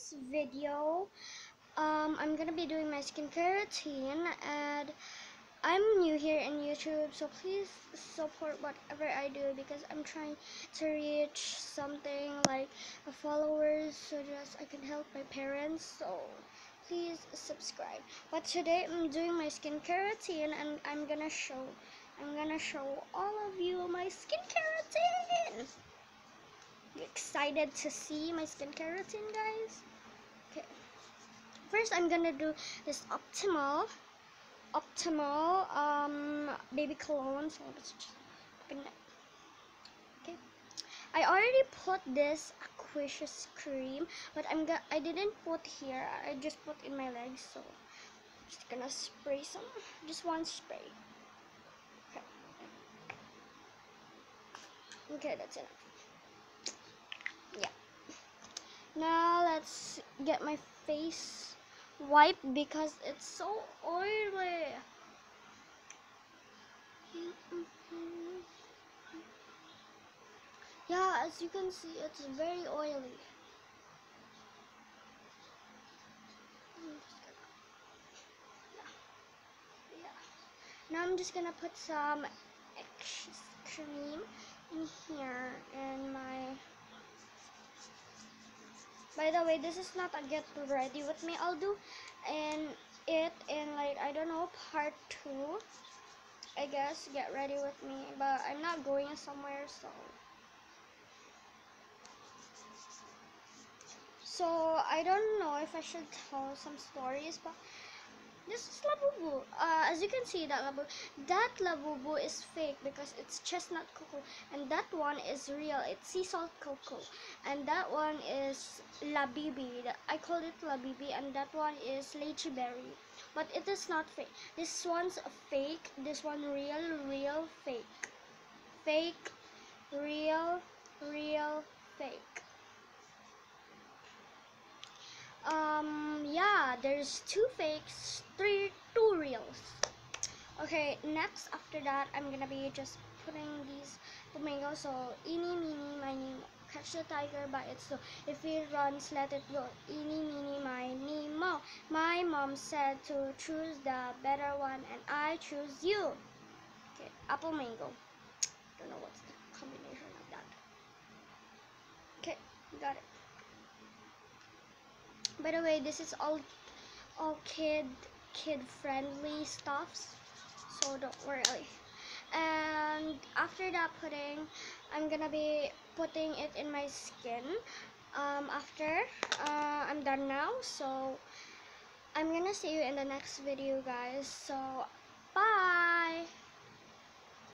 today's video, I'm gonna be doing my skincare routine, and I'm new here in YouTube, so please support whatever I do because I'm trying to reach something like followers so just I can help my parents. So please subscribe. But today I'm doing my skincare routine, and I'm gonna show all of you my skincare routine. You excited to see my skincare routine, guys? Okay. First, I'm gonna do this Optimal baby cologne. So let's just open it. Okay. I already put this Aquatious cream, but I didn't put here. I just put in my legs. So I'm just gonna spray some. Just one spray. Okay. Okay, that's enough. Yeah. Now let's get my face wiped because it's so oily. Yeah, as you can see, it's very oily. Now I'm just gonna put some extra cream in here in my. By the way, this is not a get ready with me. I'll do it in like, I don't know, part 2. I guess get ready with me, but I'm not going somewhere, so I don't know if I should tell some stories, but this is Labubu. As you can see, that Labubu is fake because it's chestnut cocoa, and that one is real. It's sea salt cocoa, and that one is Labibi. I call it Labibi, and that one is lychee berry. But it is not fake. This one's fake. This one real, fake. Fake, real, fake. Yeah, there's 2 fakes, two reals. Okay, next after that, I'm gonna be just putting these flamingos. So eeny meeny miny, catch the tiger by its toe. If it runs, let it go. Eeny meeny miny mo. My mom said to choose the better one, and I choose you. Okay, apple mango. Don't know what's the combination of that. Okay, got it. By the way, this is all kid friendly stuffs, so don't worry. And after that pudding, I'm gonna be putting it in my skin. After I'm done now, so I'm gonna see you in the next video, guys. So bye.